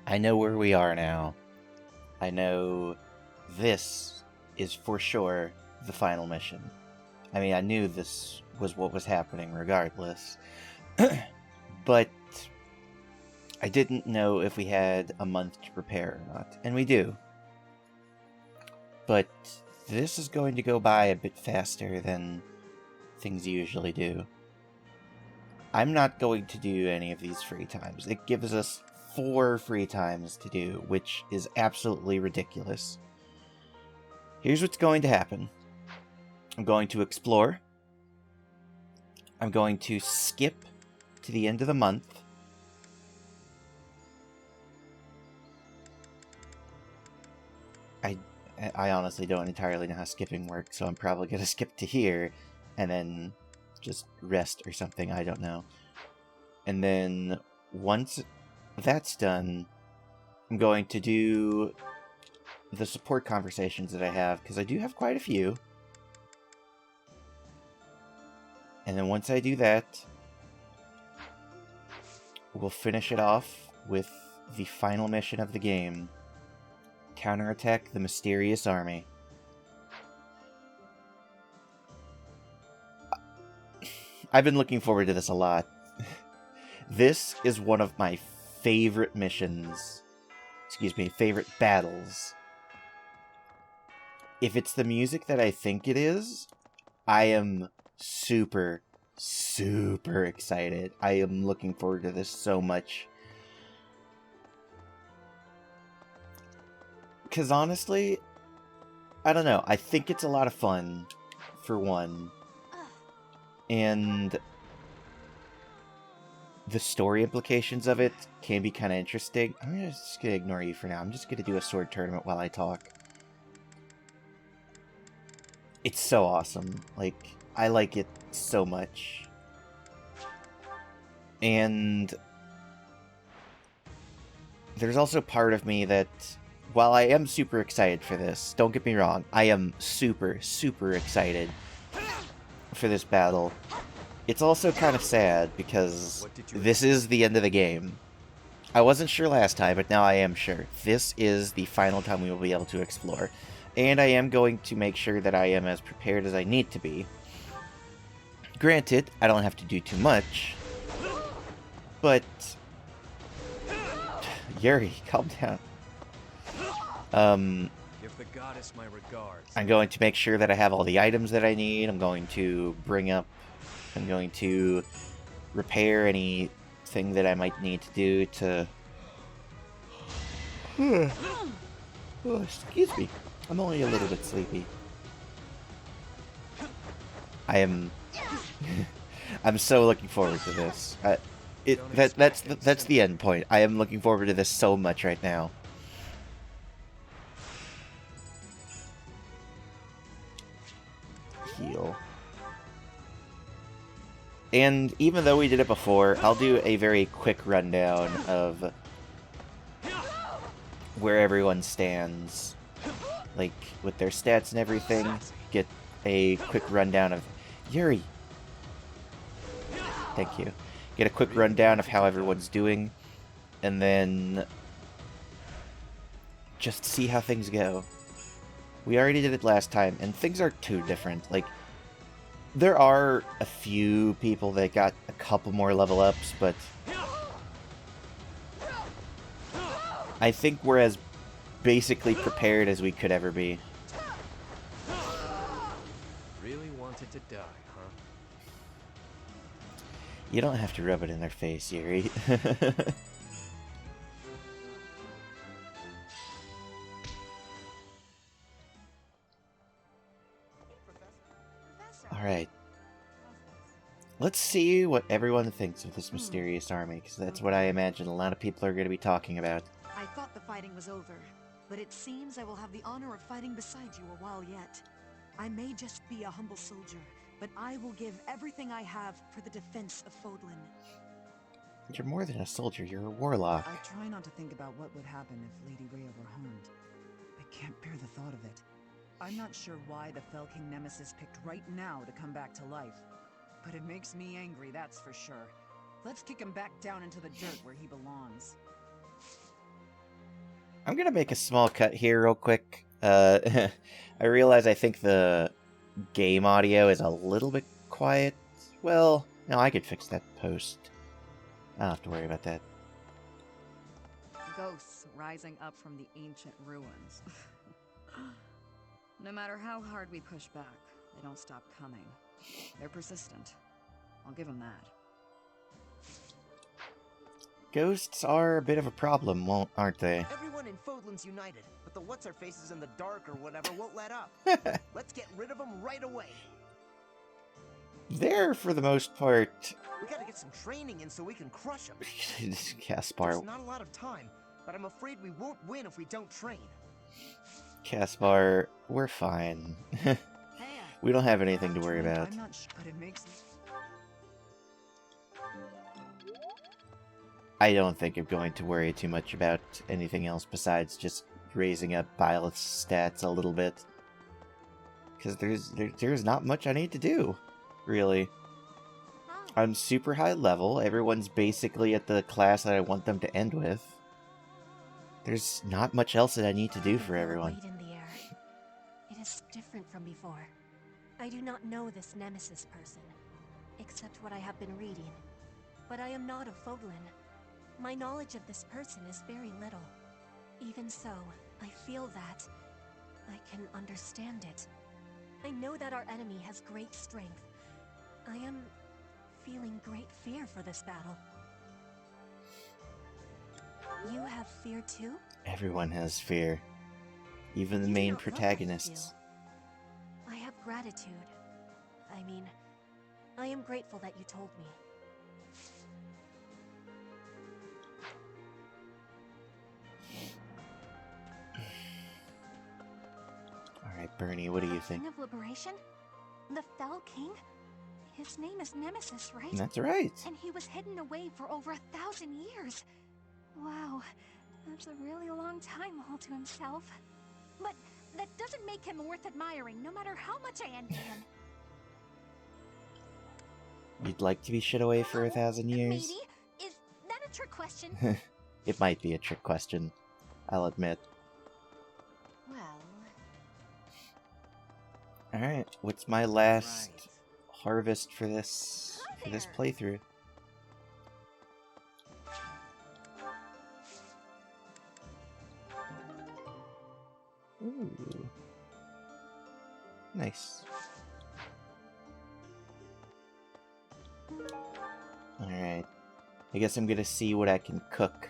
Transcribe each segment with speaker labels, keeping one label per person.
Speaker 1: I know where we are now. I know this is for sure the final mission. I mean, I knew this was what was happening regardless. But I didn't know if we had a month to prepare or not. And we do. But this is going to go by a bit faster than things usually do. I'm not going to do any of these free times. It gives us 4 free times to do, which is absolutely ridiculous. Here's what's going to happen. I'm going to explore. I'm going to skip to the end of the month. I honestly don't entirely know how skipping works, so I'm probably going to skip to here and then just rest or something, I don't know. And then once that's done, I'm going to do the support conversations that I have, because I do have quite a few. And then once I do that, we'll finish it off with the final mission of the game. Counterattack the mysterious army. I've been looking forward to this a lot. This is one of my favorite missions. Favorite battles. If it's the music that I think it is, I am super, super excited. I am looking forward to this so much. Because honestly, I don't know. I think it's a lot of fun, for one. And the story implications of it can be kind of interesting. I'm just going to ignore you for now. I'm just going to do a sword tournament while I talk. It's so awesome. Like, I like it so much. And there's also part of me that, while I am super excited for this, don't get me wrong, I am super, super excited for this battle. It's also kind of sad because this is the end of the game. I wasn't sure last time, but now I am sure. This is the final time we will be able to explore. And I am going to make sure that I am as prepared as I need to be. Granted, I don't have to do too much, but Yuri, calm down.
Speaker 2: Give the goddess my regards.
Speaker 1: I'm going to make sure that I have all the items that I need. I'm going to repair anything that I might need to do to... Oh, excuse me. I'm only a little bit sleepy. I'm so looking forward to this. That's the end point. I am looking forward to this so much right now. Heal. And even though we did it before, I'll do a very quick rundown of where everyone stands. Like, with their stats and everything. Get a quick rundown of... Yuri! Thank you. Get a quick rundown of how everyone's doing. And then... just see how things go. We already did it last time, and things are too different. Like, there are a few people that got a couple more level ups, but I think we're as basically prepared as we could ever be.
Speaker 2: Really wanted to die, huh?
Speaker 1: You don't have to rub it in their face, Yuri. Alright. Let's see what everyone thinks of this mysterious army, because that's what I imagine a lot of people are going to be talking about.
Speaker 3: I thought the fighting was over, but it seems I will have the honor of fighting beside you a while yet. I may just be a humble soldier, but I will give everything I have for the defense of Fodlan.
Speaker 1: You're more than a soldier, you're a warlock.
Speaker 4: I try not to think about what would happen if Lady Rhea were harmed. I can't bear the thought of it. I'm not sure why the Fell King Nemesis picked right now to come back to life. But it makes me angry, that's for sure. Let's kick him back down into the dirt where he belongs.
Speaker 1: I'm gonna make a small cut here real quick. I realize I think the game audio is a little bit quiet. Well, no, I could fix that post. I don't have to worry about that.
Speaker 4: Ghosts rising up from the ancient ruins. No matter how hard we push back, they don't stop coming. They're persistent. I'll give them that.
Speaker 1: Ghosts are a bit of a problem, aren't they?
Speaker 5: Everyone in Fodlan's united, but the what's-her-faces in the dark or whatever won't let up. Let's get rid of them right away.
Speaker 1: They're, for the most part...
Speaker 5: We gotta get some training in so we can crush them.
Speaker 1: Caspar.
Speaker 5: There's not a lot of time, but I'm afraid we won't win if we don't train.
Speaker 1: Caspar, we're fine. We don't have anything to worry about.
Speaker 4: I'm not sure, but it makes...
Speaker 1: I don't think I'm going to worry too much about anything else besides just raising up Byleth's stats a little bit. Because there's not much I need to do, really. I'm super high level. Everyone's basically at the class that I want them to end with. There's not much else that I need to do for everyone.
Speaker 6: Weight in the air. It is different from before. I do not know this Nemesis person, except what I have been reading. But I am not a Fodlan. My knowledge of this person is very little. Even so, I feel that I can understand it. I know that our enemy has great strength. I am feeling great fear for this battle. You have fear too?
Speaker 1: Everyone has fear. Even the
Speaker 6: You do
Speaker 1: main
Speaker 6: not look like you
Speaker 1: protagonists.
Speaker 6: do. I have gratitude. I mean, I am grateful that you told me.
Speaker 1: Alright, Bernie, what do you think?
Speaker 6: King of Liberation? The Fell King? His name is Nemesis, right?
Speaker 1: That's right.
Speaker 6: And he was hidden away for over 1,000 years. Wow, that's a really long time all to himself. But that doesn't make him worth admiring, no matter how much I envy him.
Speaker 1: You'd like to be shut away for 1,000 years?
Speaker 6: Maybe. Is that a trick question?
Speaker 1: It might be a trick question, I'll admit.
Speaker 6: Well...
Speaker 1: Alright, what's my last harvest for this playthrough? Ooh. Nice. Alright. I guess I'm gonna see what I can cook.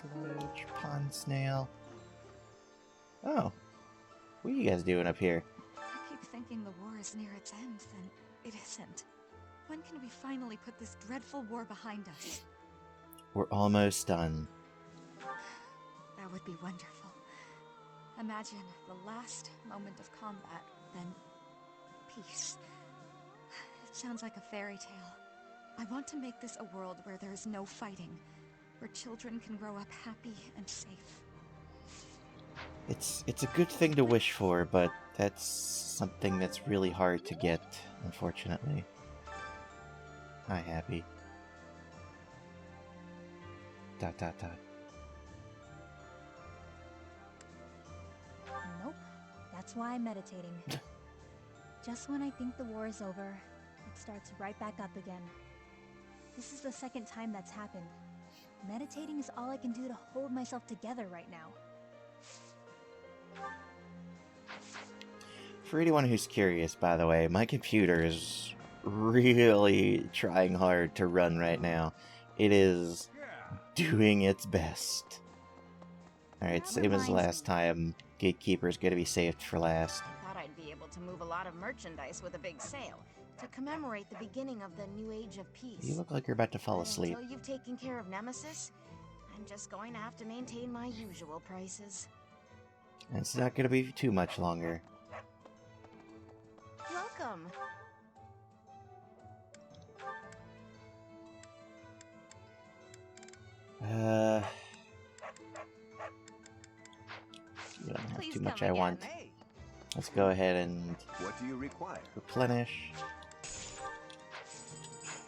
Speaker 1: Sludge, pond snail. Oh. What are you guys doing up here?
Speaker 3: I keep thinking the war is near its end, and it isn't. When can we finally put this dreadful war behind us?
Speaker 1: We're almost done.
Speaker 3: That would be wonderful. Imagine the last moment of combat, then peace. It sounds like a fairy tale. I want to make this a world where there is no fighting, where children can grow up happy and safe.
Speaker 1: It's a good thing to wish for, but that's something that's really hard to get, unfortunately. Hi, Happy. Dot dot dot.
Speaker 6: Nope. That's why I'm meditating. Just when I think the war is over, it starts right back up again. This is the second time that's happened. Meditating is all I can do to hold myself together right now.
Speaker 1: For anyone who's curious, by the way, my computer is really trying hard to run right now. It is doing its best. Alright, same as last time. Gatekeeper's gonna be saved for last.
Speaker 7: I thought I'd be able to move a lot of merchandise with a big sale to commemorate the beginning of the new age of peace.
Speaker 1: You look like you're about to fall asleep.
Speaker 7: Until you've taken care of Nemesis, I'm just going to have to maintain my usual prices.
Speaker 1: It's not gonna be too much longer.
Speaker 7: Welcome.
Speaker 1: You don't have
Speaker 7: Please
Speaker 1: too much
Speaker 7: come
Speaker 1: I
Speaker 7: again.
Speaker 1: want. Let's go ahead and
Speaker 8: What do you require?
Speaker 1: replenish.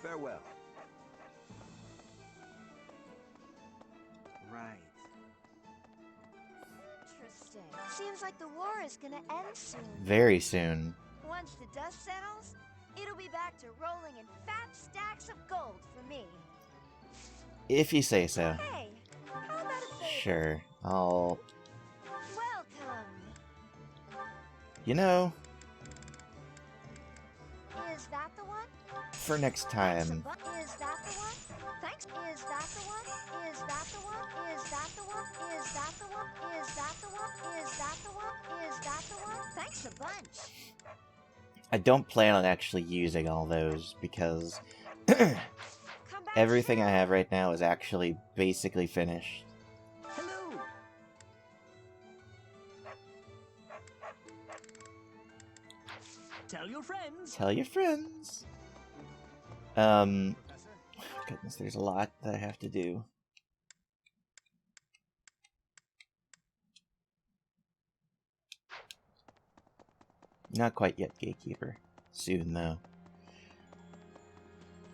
Speaker 8: Farewell.
Speaker 5: right.
Speaker 7: Interesting. Seems like the war is gonna end soon.
Speaker 1: Very soon.
Speaker 7: Once the dust settles, it'll be back to rolling in fat stacks of gold for me.
Speaker 1: If you say so.
Speaker 7: Hey, how about a favor?
Speaker 1: Sure, I'll...
Speaker 7: Welcome.
Speaker 1: You know,
Speaker 7: Is that the one?
Speaker 1: for next
Speaker 7: Thanks a
Speaker 1: time.
Speaker 7: bu- Is that the one? Thanks. Is that the one? Is that the one? Is that the one? Is that the one? Is that the one? Is that the one? Is that the one? Thanks a bunch.
Speaker 1: I don't plan on actually using all those, because
Speaker 7: Come back
Speaker 1: everything I
Speaker 7: soon.
Speaker 1: have right now is actually basically finished.
Speaker 5: Hello. Tell your friends.
Speaker 1: Tell your friends! Goodness, there's a lot that I have to do. Not quite yet, Gatekeeper. Soon, though.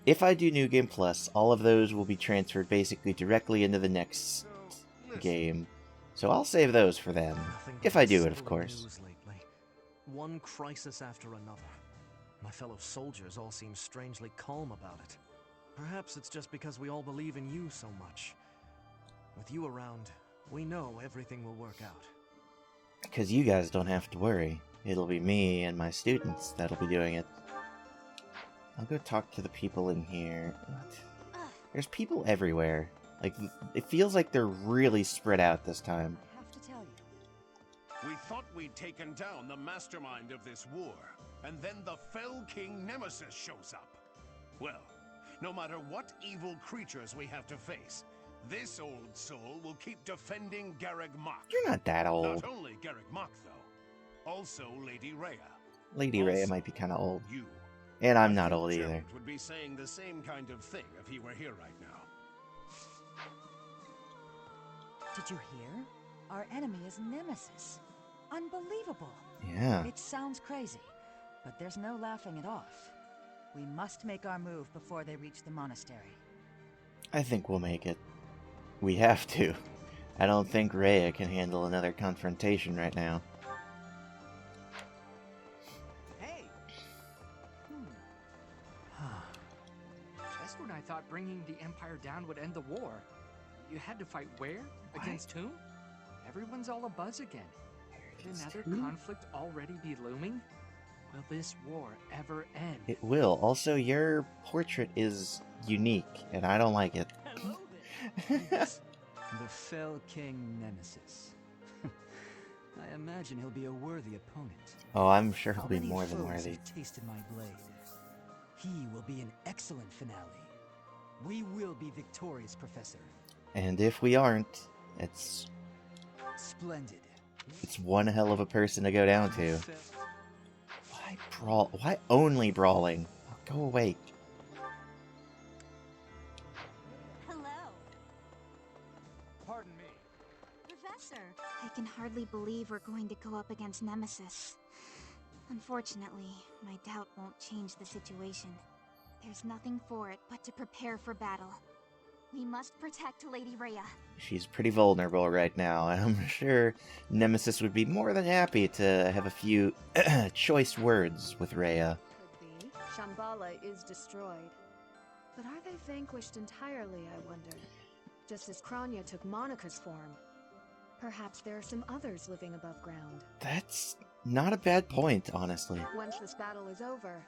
Speaker 1: If I do New Game Plus, all of those will be transferred basically directly into the next game. So I'll save those for them.
Speaker 2: Nothing
Speaker 1: If
Speaker 2: but
Speaker 1: I do it, of
Speaker 2: civil
Speaker 1: course.
Speaker 2: news lately. One crisis after another. My fellow soldiers all seem strangely calm about it. Perhaps it's just because we all believe in you so much. With you around, we know everything will work out.
Speaker 1: Because you guys don't have to worry. It'll be me and my students that'll be doing it. I'll go talk to the people in here. What? There's people everywhere. Like, it feels like they're really spread out this time.
Speaker 3: I have to tell you.
Speaker 8: We thought we'd taken down the mastermind of this war, and then the fell king Nemesis shows up. Well, no matter what evil creatures we have to face, this old soul will keep defending Garreg Mach.
Speaker 1: You're not that old.
Speaker 8: Not only Garreg Mach, though, also Lady Rhea.
Speaker 1: Lady Rhea
Speaker 8: Also,
Speaker 1: might be kind of old.
Speaker 8: You.
Speaker 1: And I'm
Speaker 8: I
Speaker 1: not
Speaker 8: think
Speaker 1: old either.
Speaker 8: Gerald would be saying the same kind of thing if he were here right now.
Speaker 4: Did you hear? Our enemy is Nemesis. Unbelievable.
Speaker 1: Yeah.
Speaker 4: It sounds crazy, but there's no laughing it off. We must make our move before they reach the monastery.
Speaker 1: I think we'll make it. We have to. I don't think Rhea can handle another confrontation right now.
Speaker 5: Hey.
Speaker 9: Just when I thought bringing the Empire down would end the war, you had to fight where? Against whom? Everyone's all abuzz again. Could another conflict already be looming? Will this war ever end?
Speaker 1: It will. Also, your portrait is unique, and I don't like it.
Speaker 5: Hello there.
Speaker 10: The fell king Nemesis. I imagine he'll be a worthy opponent.
Speaker 1: Oh, I'm sure he'll
Speaker 10: How
Speaker 1: be
Speaker 10: many
Speaker 1: more than
Speaker 10: foes
Speaker 1: worthy.
Speaker 10: have tasted my blade? He will be an excellent finale. We will be victorious, Professor.
Speaker 1: And if we aren't, it's
Speaker 10: Splendid.
Speaker 1: one hell of a person to go down to. Why brawl? Why only brawling? Oh, go away.
Speaker 6: Hello,
Speaker 9: Pardon me.
Speaker 6: Professor.
Speaker 3: I can hardly believe we're going to go up against Nemesis. Unfortunately, my doubt won't change the situation. There's nothing for it but to prepare for battle. We must protect Lady Rhea.
Speaker 1: She's pretty vulnerable right now, and I'm sure Nemesis would be more than happy to have a few choice words with Rhea.
Speaker 11: Could be. Shambhala is destroyed. But are they vanquished entirely, I wonder? Just as Kranya took Monica's form. Perhaps there are some others living above ground.
Speaker 1: That's not a bad point, honestly.
Speaker 11: Once this battle is over,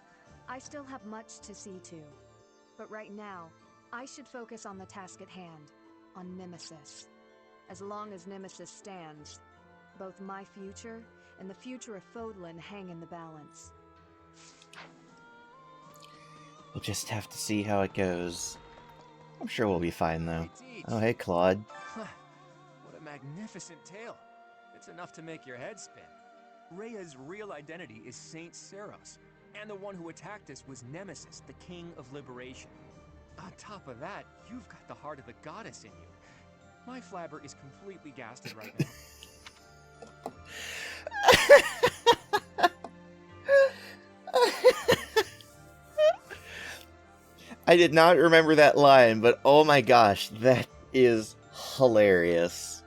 Speaker 11: I still have much to see to. But right now, I should focus on the task at hand, on Nemesis. As long as Nemesis stands, both my future and the future of Fodlan hang in the balance.
Speaker 1: We'll just have to see how it goes. I'm sure we'll be fine, though. Oh, hey, Claude.
Speaker 2: What a magnificent tale. It's enough to make your head spin. Rhea's real identity is Saint Seros, and the one who attacked us was Nemesis, the King of Liberation. On top of that, you've got the heart of the goddess in you. My flabber is completely gasted right now.
Speaker 1: I did not remember that line, but oh my gosh, that is hilarious.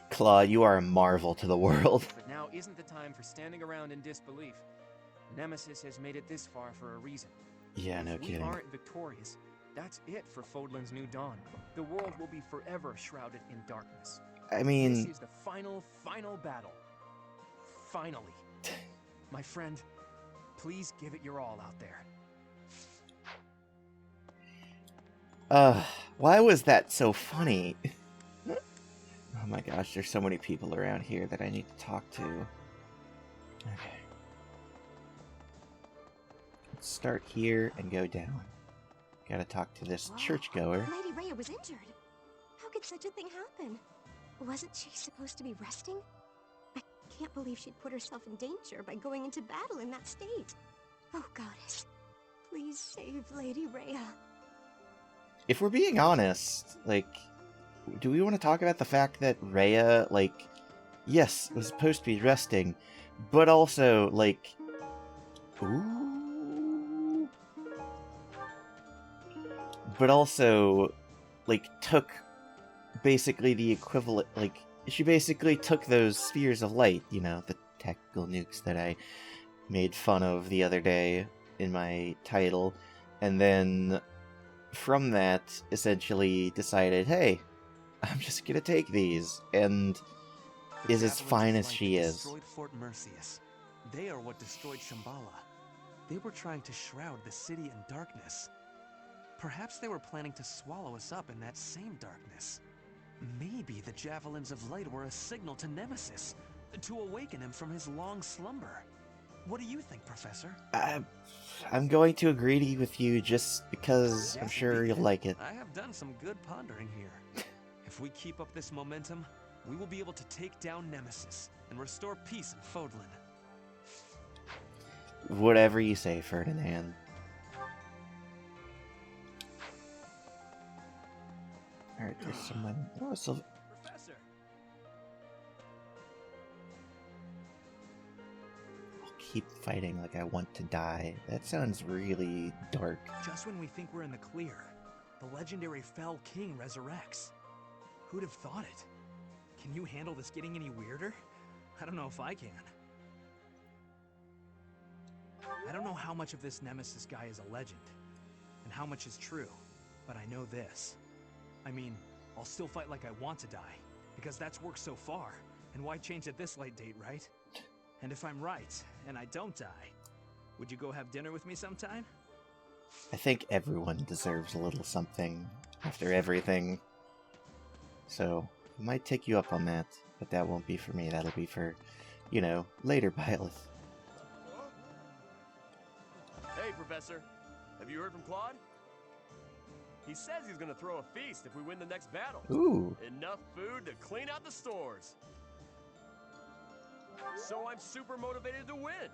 Speaker 1: Claude, you are a marvel to the world.
Speaker 2: But now isn't the time for standing around in disbelief. Nemesis has made it this far for a reason.
Speaker 1: Yeah, no
Speaker 2: If we
Speaker 1: kidding.
Speaker 2: aren't victorious, that's it for Fodlan's new dawn. The world will be forever shrouded in darkness.
Speaker 1: I mean,
Speaker 2: This is the final battle. Finally. My friend, please give it your all out there.
Speaker 1: why was that so funny? Oh my gosh, there's so many people around here that I need to talk to. Okay. Let's start here and go down. Gotta talk to this churchgoer.
Speaker 6: Lady Rhea was injured. How could such a thing happen? Wasn't she supposed to be resting? I can't believe she'd put herself in danger by going into battle in that state. Oh, goddess. Please save Lady Rhea.
Speaker 1: If we're being honest, like, do we want to talk about the fact that Rhea, like, yes, was supposed to be resting, but also, like, ooh, but also, like, took basically the equivalent, like, she basically took those spheres of light, you know, the tactical nukes that I made fun of the other day in my title, and then from that, essentially decided, hey, I'm just gonna take these, and is as fine as she is.
Speaker 12: Destroyed Fort Mercius. They are what destroyed Shambhala. They were trying to shroud the city in darkness. Perhaps they were planning to swallow us up in that same darkness. Maybe the Javelins of Light were a signal to Nemesis, to awaken him from his long slumber. What do you think, Professor?
Speaker 1: I'm going to agree with you just because I'm sure you'll like it.
Speaker 12: I have done some good pondering here. If we keep up this momentum, we will be able to take down Nemesis and restore peace in Fodlan.
Speaker 1: Whatever you say, Ferdinand. Alright, there's someone... Oh,
Speaker 2: Professor!
Speaker 1: I'll keep fighting like I want to die. That sounds really dark.
Speaker 12: Just when we think we're in the clear, the legendary Fell King resurrects. Who'd have thought it? Can you handle this getting any weirder? I don't know if I can. I don't know how much of this Nemesis guy is a legend, and how much is true, but I know this. I mean, I'll still fight like I want to die, because that's worked so far, and why change at this late date, right? And if I'm right, and I don't die, would you go have dinner with me sometime?
Speaker 1: I think everyone deserves a little something after everything. So, I might take you up on that, but that won't be for me. That'll be for, you know, later Byleth.
Speaker 13: Hey, Professor. Have you heard from Claude? He says he's gonna throw a feast if we win the next battle.
Speaker 1: Ooh.
Speaker 13: Enough food to clean out the stores. So I'm super motivated to win.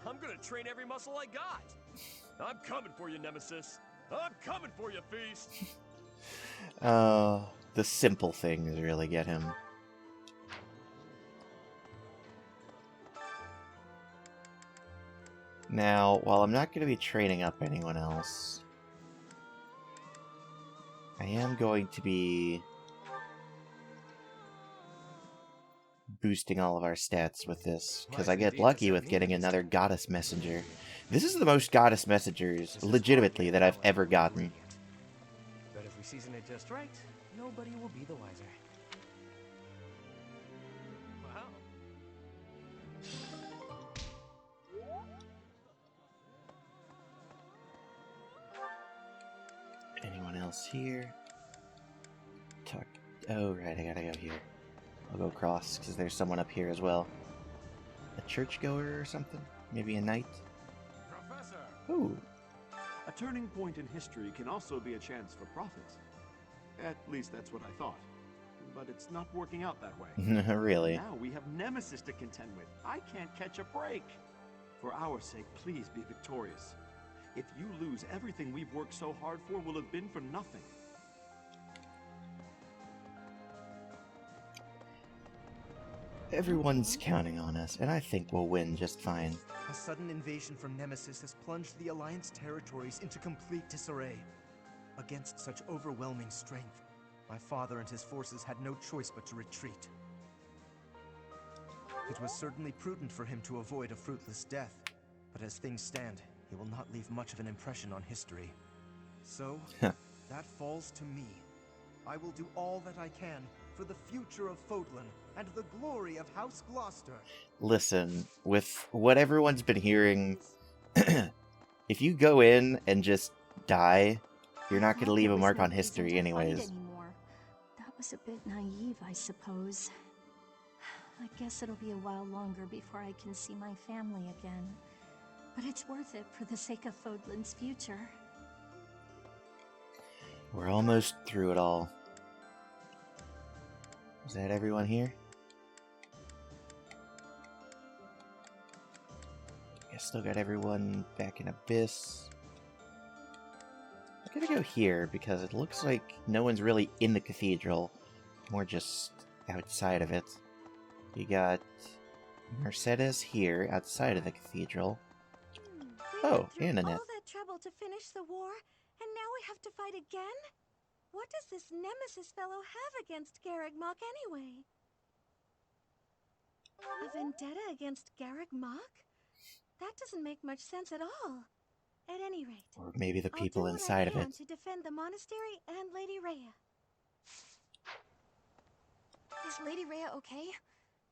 Speaker 13: I'm gonna train every muscle I got. I'm coming for you, Nemesis. I'm coming for you, Feast.
Speaker 1: The simple things really get him. Now, while I'm not going to be training up anyone else, I am going to be boosting all of our stats with this, because I get lucky with getting another Goddess Messenger. This is the most Goddess Messengers, legitimately, that I've ever gotten.
Speaker 12: But if we season it just right, nobody will be the wiser.
Speaker 13: Wow.
Speaker 1: Anyone else here? Talk. Oh, right, I gotta go here. I'll go across, because there's someone up here as well. A churchgoer or something? Maybe a knight?
Speaker 14: Professor!
Speaker 1: Ooh.
Speaker 14: A turning point in history can also be a chance for profit. At least that's what I thought. But it's not working out that way.
Speaker 1: Really?
Speaker 14: Now we have Nemesis to contend with. I can't catch a break. For our sake, please be victorious. If you lose, everything we've worked so hard for will have been for nothing.
Speaker 1: Everyone's counting on us, and I think we'll win just fine.
Speaker 5: A sudden invasion from Nemesis has plunged the Alliance territories into complete disarray. Against such overwhelming strength, my father and his forces had no choice but to retreat. It was certainly prudent for him to avoid a fruitless death, but as things stand, he will not leave much of an impression on history. So, that falls to me. I will do all that I can for the future of Fodlan and the glory of House Gloucester.
Speaker 1: Listen, with what everyone's been hearing, if you go in and just die, you're not going to leave a mark on history anyways.
Speaker 6: That was a bit naive, I suppose. I guess it'll be a while longer before I can see my family again. But it's worth it for the sake of Fodlan's future.
Speaker 1: We're almost through it all. Is that everyone here? I still got everyone back in Abyss. I'm gonna go here because it looks like no one's really in the cathedral, more just outside of it. We got Mercedes here, outside of the cathedral. Oh, and Annette.
Speaker 7: All that trouble to finish the war, and now we have to fight again? What does this Nemesis fellow have against Garreg Mach anyway? A vendetta against Garreg Mach? That doesn't make much sense at all. At any rate,
Speaker 1: Or maybe the people inside of it.
Speaker 7: to defend the monastery and Lady Rhea.
Speaker 3: Is Lady Rhea okay?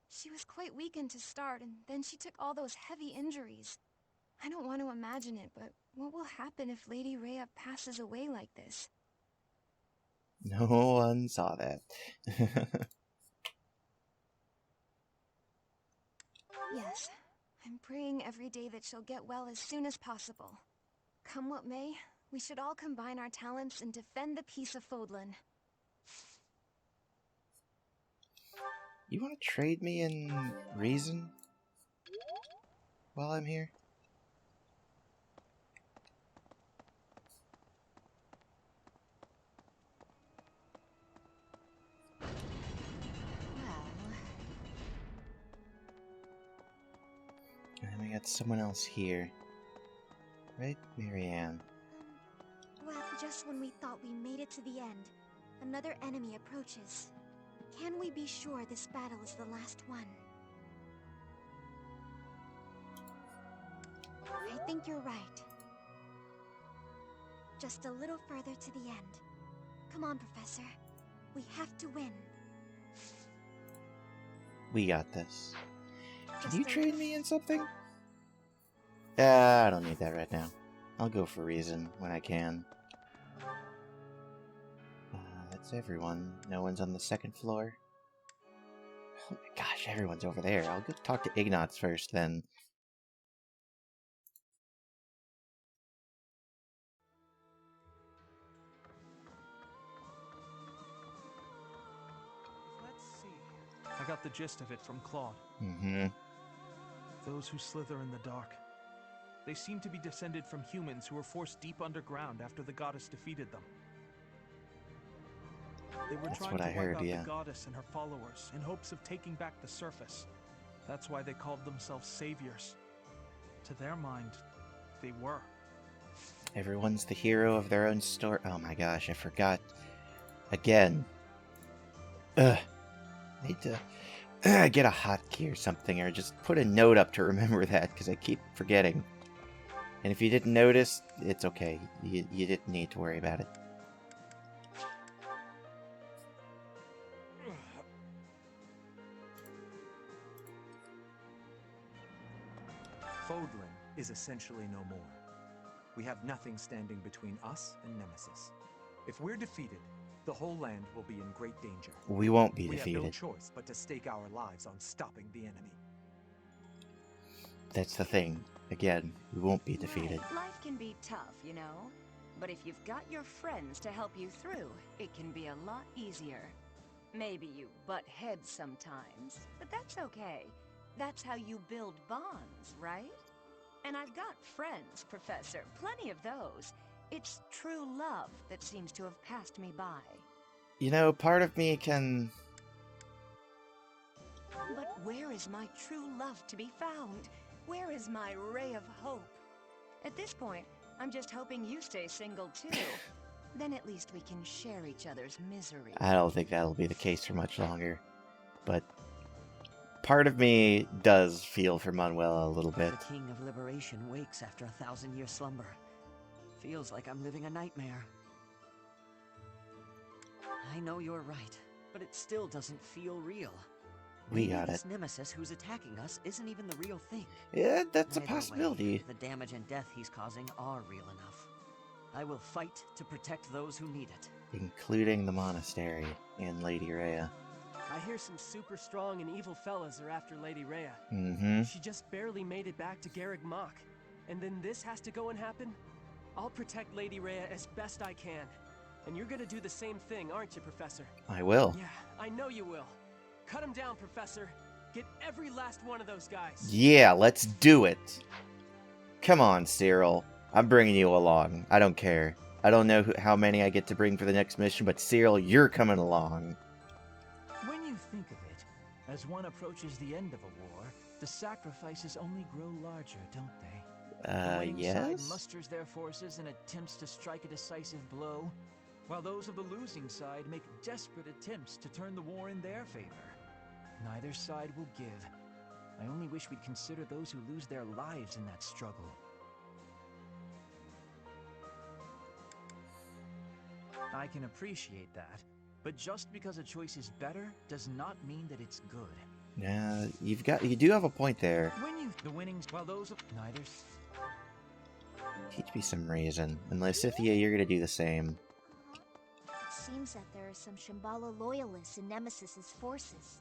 Speaker 3: She was quite weakened to start, and then she took all those heavy injuries. I don't want to imagine it, but what will happen if Lady Rhea passes away like this?
Speaker 1: No one saw that.
Speaker 3: Yes, I'm praying every day that she'll get well as soon as possible. Come what may, we should all combine our talents and defend the peace of Fodlan.
Speaker 1: You want to trade me in reason while I'm here? And we got someone else here. Right, Marianne?
Speaker 7: Well, just when we thought we made it to the end, another enemy approaches. Can we be sure this battle is the last one? I think you're right. Just a little further to the end. Come on, Professor. We have to win.
Speaker 1: We got this. Can you trade me in something? I don't need that right now. I'll go for reason when I can. That's everyone. No one's on the second floor. Oh my gosh, everyone's over there. I'll go talk to Ignatz first, then.
Speaker 12: Let's see. I got the gist of it from Claude.
Speaker 1: Mm-hmm.
Speaker 12: Those who slither in the dark. They seem to be descended from humans who were forced deep underground after the goddess defeated them. They were trying to wipe out the goddess and her followers in hopes of taking back the surface. That's why they called themselves saviors. To their mind, they were.
Speaker 1: Everyone's the hero of their own story. Oh my gosh, I forgot. Again. Ugh. I need to get a hotkey or something, or just put a note up to remember that, because I keep forgetting. And if you didn't notice, it's okay. You didn't need to worry about it.
Speaker 15: Fodlan is essentially no more. We have nothing standing between us and Nemesis. If we're defeated, the whole land will be in great danger.
Speaker 1: We won't be defeated.
Speaker 15: We have no choice but to stake our lives on stopping the enemy.
Speaker 1: That's the thing. Again, we won't be defeated.
Speaker 16: Right. Life can be tough, you know. But if you've got your friends to help you through, it can be a lot easier. Maybe you butt heads sometimes, but that's okay. That's how you build bonds, right? And I've got friends, Professor, plenty of those. It's true love that seems to have passed me by.
Speaker 1: You know, part of me can...
Speaker 16: But where is my true love to be found? Where is my ray of hope? At this point, I'm just hoping you stay single too. Then at least we can share each other's misery.
Speaker 1: I don't think that'll be the case for much longer. But part of me does feel for Manuela a little bit.
Speaker 10: The King of Liberation wakes after 1,000-year slumber. Feels like I'm living a nightmare. I know you're right, but it still doesn't feel real.
Speaker 1: We got
Speaker 10: this
Speaker 1: it.
Speaker 10: Nemesis who's attacking us isn't even the real thing.
Speaker 1: Yeah, that's a
Speaker 10: Either
Speaker 1: possibility.
Speaker 10: way, the damage and death he's causing are real enough. I will fight to protect those who need it.
Speaker 1: Including the monastery and Lady Rhea.
Speaker 17: I hear some super strong and evil fellas are after Lady Rhea.
Speaker 1: Mm-hmm.
Speaker 17: She just barely made it back to Garreg Mach. And then this has to go and happen? I'll protect Lady Rhea as best I can. And you're gonna do the same thing, aren't you, Professor?
Speaker 1: I will.
Speaker 17: Yeah, I know you will. Cut him down, Professor. Get every last one of those guys.
Speaker 1: Yeah, let's do it. Come on, Cyril. I'm bringing you along. I don't care. I don't know how many I get to bring for the next mission, but Cyril, you're coming along.
Speaker 18: When you think of it, as one approaches the end of a war, the sacrifices only grow larger, don't they? The winning side
Speaker 1: Yes?
Speaker 18: musters their forces and attempts to strike a decisive blow, while those of the losing side make desperate attempts to turn the war in their favor. Neither side will give. I only wish we'd consider those who lose their lives in that struggle. I can appreciate that, but just because a choice is better does not mean that it's good.
Speaker 1: Yeah, you do have a point there.
Speaker 18: When you the winnings, while those of neither.
Speaker 1: Teach me some reason. And Lysithea, you're gonna do the same.
Speaker 7: It seems that there are some Shambhala loyalists in Nemesis's forces.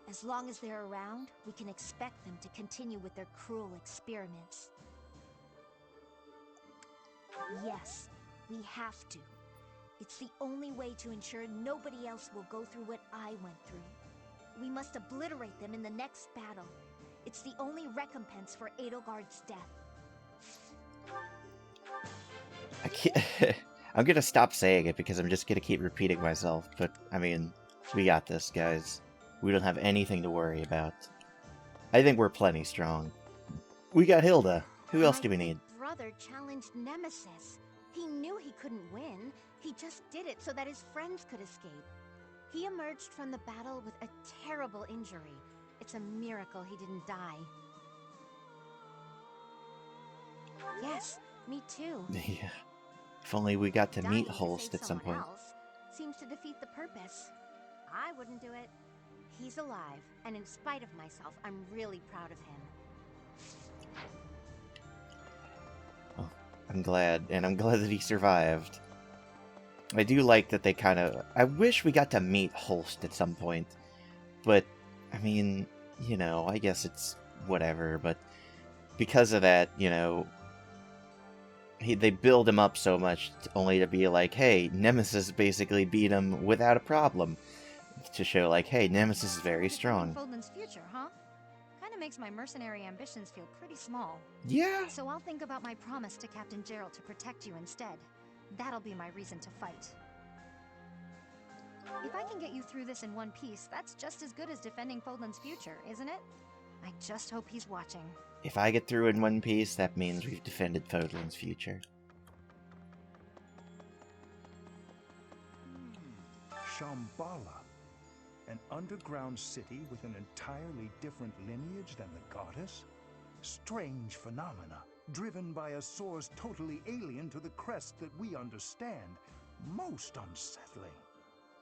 Speaker 7: As long as they're around, we can expect them to continue with their cruel experiments. Yes, we have to. It's the only way to ensure nobody else will go through what I went through. We must obliterate them in the next battle. It's the only recompense for Edelgard's death.
Speaker 1: I can't. I'm gonna stop saying it because I'm just gonna keep repeating myself. But I mean, we got this, guys. We don't have anything to worry about. I think we're plenty strong. We got Hilda. Who else do we need?
Speaker 7: My brother challenged Nemesis. He knew he couldn't win. He just did it so that his friends could escape. He emerged from the battle with a terrible injury. It's a miracle he didn't die. Yes, me too.
Speaker 1: Yeah. If only we got to meet
Speaker 7: Dying to
Speaker 1: Holst
Speaker 7: save
Speaker 1: at some
Speaker 7: someone
Speaker 1: point.
Speaker 7: else seems to defeat the purpose. I wouldn't do it. He's alive, and in spite of myself, I'm really proud of him.
Speaker 1: Oh, I'm glad, and I'm glad that he survived. I do like that they kind of... I wish we got to meet Holst at some point. But, I mean, you know, I guess it's whatever, but because of that, you know, they build him up so much only to be like, hey, Nemesis basically beat him without a problem. To show, like, hey, Nemesis is very strong.
Speaker 3: Fodlan's future, huh? Kinda makes my mercenary ambitions feel pretty small.
Speaker 1: Yeah.
Speaker 3: So I'll think about my promise to Captain Gerald to protect you instead. That'll be my reason to fight. If I can get you through this in one piece, that's just as good as defending Fodlan's future, isn't it? I just hope he's watching.
Speaker 1: If I get through in one piece, that means we've defended Fodlan's future.
Speaker 19: Shambhala. An underground city with an entirely different lineage than the goddess? Strange phenomena, driven by a source totally alien to the crest that we understand. Most unsettling.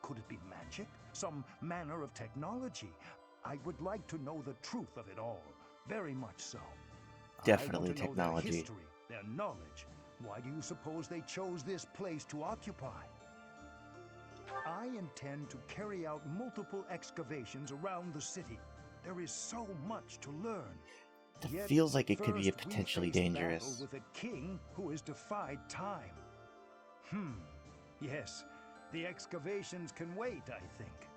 Speaker 19: Could it be magic? Some manner of technology? I would like to know the truth of it all. Very much so.
Speaker 1: Definitely
Speaker 19: I want to know
Speaker 1: technology.
Speaker 19: their history, their knowledge. Why do you suppose they chose this place to occupy? I intend to carry out multiple excavations around the city. There is so much to learn.
Speaker 1: That
Speaker 19: Yet
Speaker 1: feels like it could be
Speaker 19: first we
Speaker 1: potentially
Speaker 19: face battle
Speaker 1: dangerous.
Speaker 19: with a king who has defied time. Yes, the excavations can wait, I think.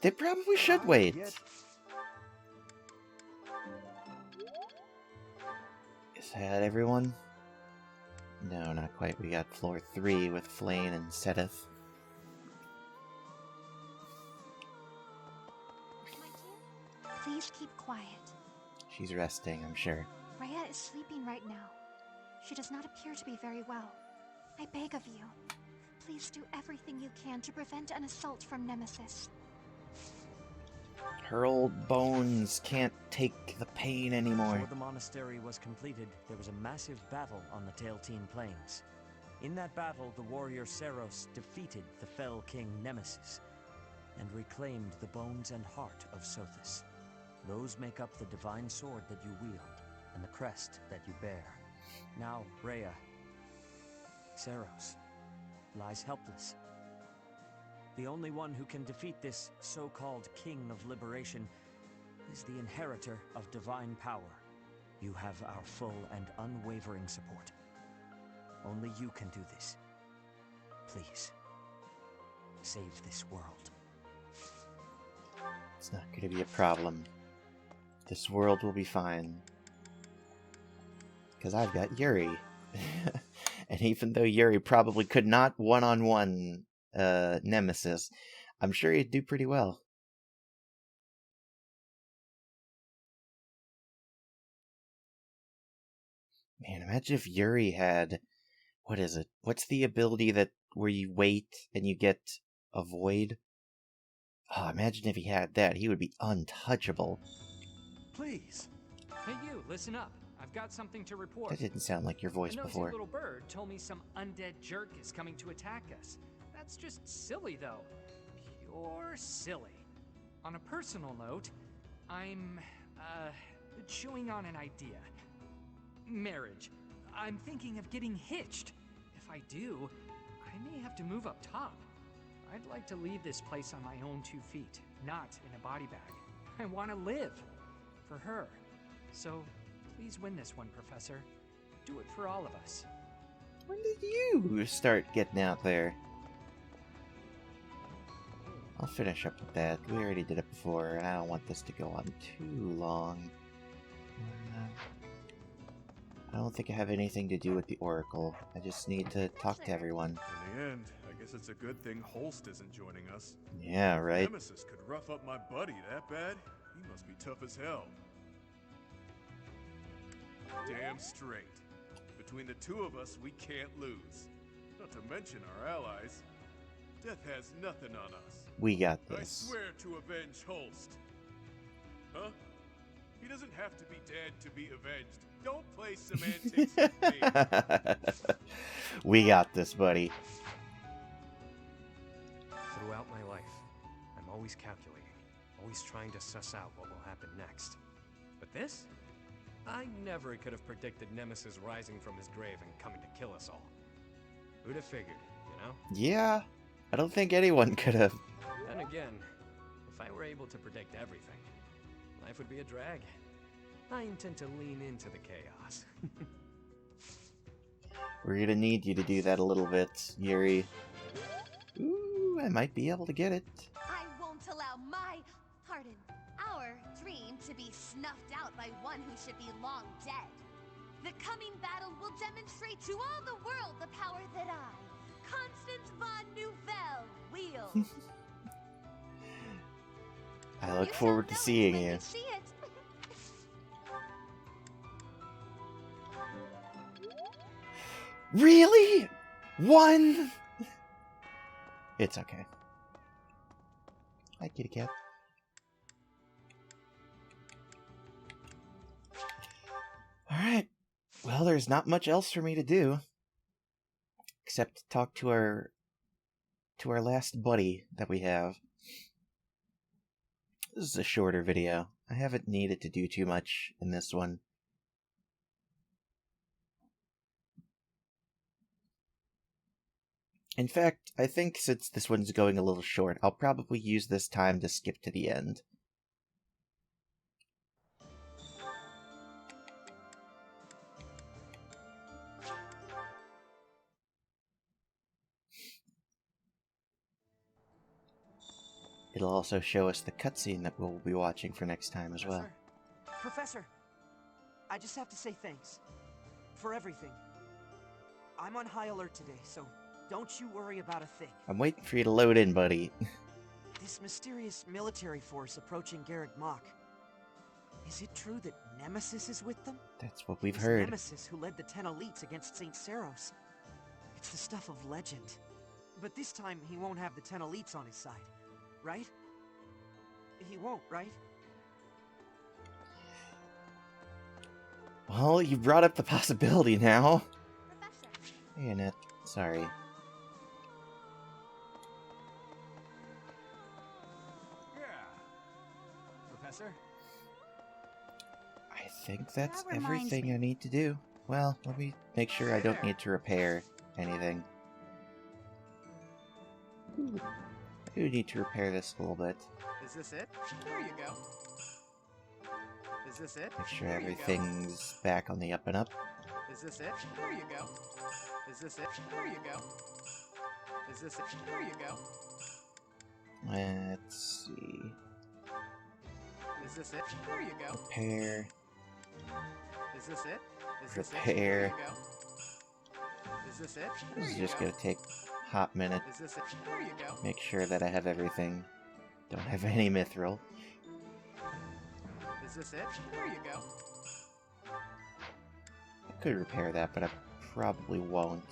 Speaker 1: They probably should wait. Is that everyone? No, not quite. We got floor 3 with Flane and Sedith.
Speaker 3: Please keep quiet.
Speaker 1: She's resting, I'm sure.
Speaker 3: Rhea is sleeping right now. She does not appear to be very well. I beg of you, please do everything you can to prevent an assault from Nemesis.
Speaker 1: Her old bones can't take the pain anymore.
Speaker 10: Before the monastery was completed, there was a massive battle on the Tailteen Plains. In that battle, the warrior Seros defeated the fell king Nemesis and reclaimed the bones and heart of Sothis. Those make up the divine sword that you wield and the crest that you bear. Now, Rhea, Seros, lies helpless. The only one who can defeat this so-called King of Liberation is the inheritor of divine power. You have our full and unwavering support. Only you can do this. Please, save this world.
Speaker 1: It's not going to be a problem. This world will be fine. Because I've got Yuri. And even though Yuri probably could not one-on-one Nemesis, I'm sure he'd do pretty well. Man, imagine if Yuri had... What is it? What's the ability that where you wait and you get a void? Oh, imagine if he had that. He would be untouchable.
Speaker 9: Please. Hey you, listen up. I've got something to report.
Speaker 1: That didn't sound like your voice
Speaker 9: A nosy
Speaker 1: before.
Speaker 9: little bird told me some undead jerk is coming to attack us. That's just silly, though. Pure silly. On a personal note, I'm, chewing on an idea. Marriage. I'm thinking of getting hitched. If I do, I may have to move up top. I'd like to leave this place on my own 2 feet, not in a body bag. I want to live. For her. So, please win this one, Professor. Do it for all of us.
Speaker 1: When did you start getting out there? I'll finish up with that. We already did it before, and I don't want this to go on too long. I don't think I have anything to do with the Oracle. I just need to talk to everyone.
Speaker 20: In the end, I guess it's a good thing Holst isn't joining us.
Speaker 1: Yeah, right?
Speaker 20: Nemesis could rough up my buddy that bad? He must be tough as hell. Damn straight. Between the two of us, we can't lose. Not to mention our allies. Death has nothing on us.
Speaker 1: We got this.
Speaker 20: I swear to avenge Holst. Huh? He doesn't have to be dead to be avenged. Don't play semantics with me.
Speaker 1: We got this, buddy.
Speaker 21: Throughout my life, I'm always calculating, always trying to suss out what will happen next. But this? I never could have predicted Nemesis rising from his grave and coming to kill us all. Who'd have figured, you know?
Speaker 1: Yeah, I don't think anyone could have.
Speaker 21: Then again, if I were able to predict everything, life would be a drag. I intend to lean into the chaos.
Speaker 1: We're gonna need you to do that a little bit, Yuri. Ooh, I might be able to get it.
Speaker 22: I won't allow our dream to be snuffed out by one who should be long dead. The coming battle will demonstrate to all the world the power that I, Constance von Nouvelle, wield.
Speaker 1: I look forward to seeing you.
Speaker 22: See it.
Speaker 1: Really? One? It's okay. Hi, kitty cat. Alright. Well, there's not much else for me to do. Except talk to our last buddy that we have. This is a shorter video. I haven't needed to do too much in this one. In fact, I think since this one's going a little short, I'll probably use this time to skip to the end. It'll also show us the cutscene that we'll be watching for next time as well.
Speaker 10: Professor, I just have to say thanks. For everything. I'm on high alert today, so don't you worry about a thing.
Speaker 1: I'm waiting for you to load in, buddy.
Speaker 10: This mysterious military force approaching Garrick Mach. Is it true that Nemesis is with them?
Speaker 1: That's what we've
Speaker 10: It was
Speaker 1: heard.
Speaker 10: Nemesis who led the 10 elites against St. Seros. It
Speaker 4: It's the stuff of legend. But this time, he won't have the 10 elites on his side, right? He won't, right?
Speaker 1: Well, you brought up the possibility now. Hey, Annette. Sorry.
Speaker 17: Professor?
Speaker 1: I think that's
Speaker 3: That reminds
Speaker 1: everything
Speaker 3: me.
Speaker 1: I need to do. Well, let me make sure I don't need to repair anything. I do need to repair this a little bit.
Speaker 4: Is this it? There you go. Is this it?
Speaker 1: Make sure
Speaker 4: There you go.
Speaker 1: everything's back on the up and up.
Speaker 4: Is this it? There you go. Is this it? There you go. Is this it? There you go.
Speaker 1: Let's see.
Speaker 4: Is this it? There you go.
Speaker 1: Repair.
Speaker 4: Is this it? Is this it?
Speaker 1: Repair.
Speaker 4: There you go. Is this it? There
Speaker 1: This is
Speaker 4: you
Speaker 1: just
Speaker 4: go.
Speaker 1: gonna take a hot minute.
Speaker 4: Is this it? There you go.
Speaker 1: Make sure that I have everything. Don't have any mithril.
Speaker 4: Is this it? There you go.
Speaker 1: I could repair that, but I probably won't.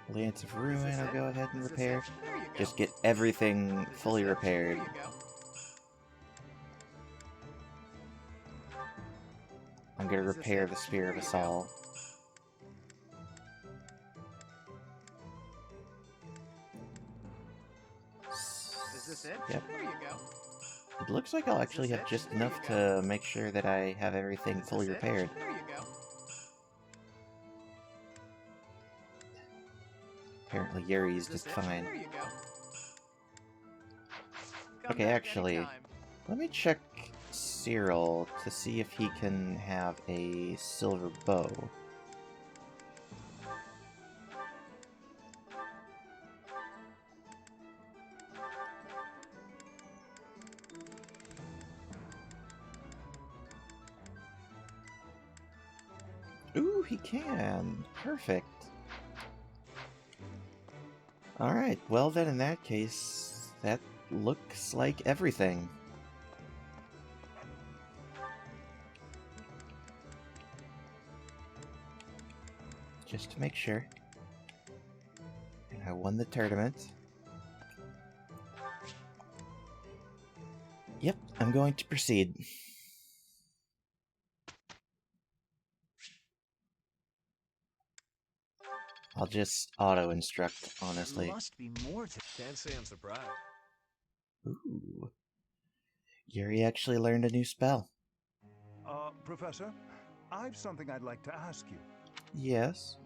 Speaker 1: Lance of Ruin, I'll go ahead and repair. Just get everything fully repaired. I'm gonna repair the Spear of Assault.
Speaker 4: Is this it?
Speaker 1: Yep.
Speaker 4: There you go.
Speaker 1: It looks like I'll actually have just enough to make sure that I have everything fully
Speaker 4: Is this it?
Speaker 1: repaired.
Speaker 4: There you go.
Speaker 1: Apparently Yuri's
Speaker 4: Is this
Speaker 1: just
Speaker 4: it?
Speaker 1: fine.
Speaker 4: There you go.
Speaker 1: Okay, actually, let me check Cyril to see if he can have a silver bow. Ooh, he can. Perfect. Alright, well then in that case, that looks like everything. Just to make sure. And I won the tournament. Yep, I'm going to proceed. I'll just auto-instruct, honestly.
Speaker 18: There must be more to...
Speaker 21: Can't say I'm surprised.
Speaker 1: Ooh. Yuri actually learned a new spell.
Speaker 19: Professor, I've something I'd like to ask you.
Speaker 1: Yes.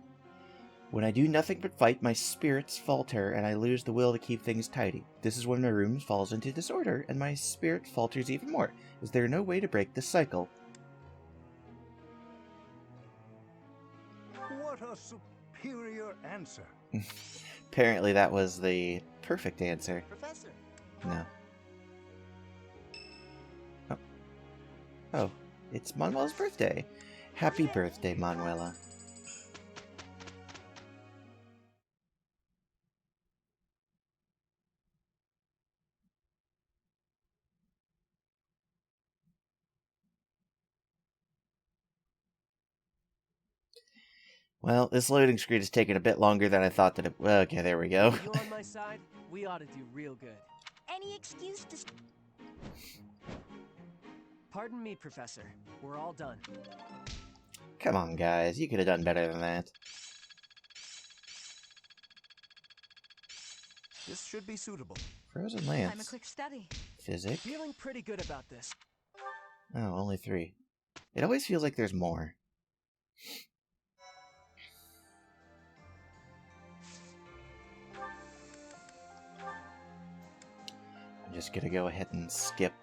Speaker 1: When I do nothing but fight, my spirits falter and I lose the will to keep things tidy. This is when my room falls into disorder and my spirit falters even more. Is there no way to break this cycle?
Speaker 19: What a superior answer.
Speaker 1: Apparently that was the perfect answer.
Speaker 4: Professor.
Speaker 1: No. Oh. Oh, it's Manuela's birthday. Happy birthday, Manuela. Well, this loading screen is taking a bit longer than I thought that it... Okay, there we go.
Speaker 17: You on my side? We ought to do real good.
Speaker 7: Any excuse to...
Speaker 17: Pardon me, Professor. We're all done.
Speaker 1: Come on, guys. You could have done better than that.
Speaker 5: This should be suitable.
Speaker 1: Frozen
Speaker 3: I'm a
Speaker 1: Lance.
Speaker 3: quick study.
Speaker 1: Physic.
Speaker 17: Feeling pretty good about this.
Speaker 1: Oh, only 3. It always feels like there's more. I'm just gonna go ahead and skip.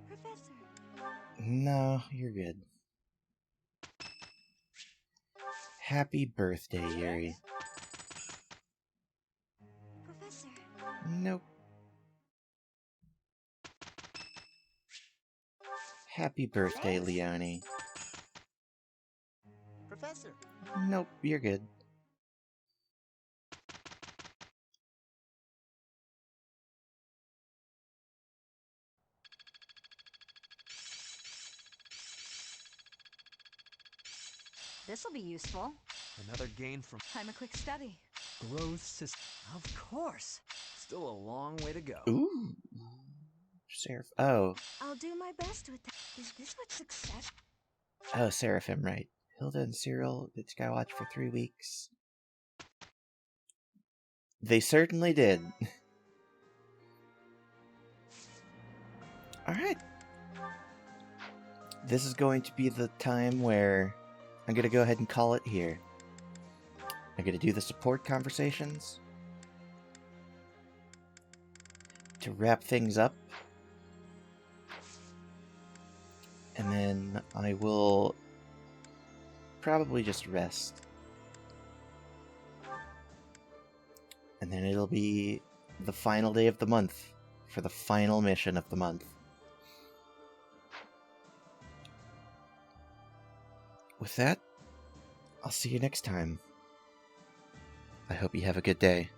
Speaker 7: Professor.
Speaker 1: No, you're good. Happy birthday, Yuri.
Speaker 7: Professor.
Speaker 1: Nope. Happy birthday, Leone.
Speaker 4: Professor.
Speaker 1: Nope, you're good.
Speaker 3: be useful.
Speaker 12: Another gain from...
Speaker 3: I'm a quick study.
Speaker 12: growth system. Of course. Still a long way to go.
Speaker 1: Ooh. Seraph. Oh.
Speaker 7: I'll do my best with that. Is this what success...
Speaker 1: Oh, Seraphim, right. Hilda and Cyril did Skywatch for 3 weeks. They certainly did. Alright. This is going to be the time where I'm going to go ahead and call it here. I'm going to do the support conversations to wrap things up. And then I will probably just rest. And then it'll be the final day of the month for the final mission of the month. With that, I'll see you next time. I hope you have a good day.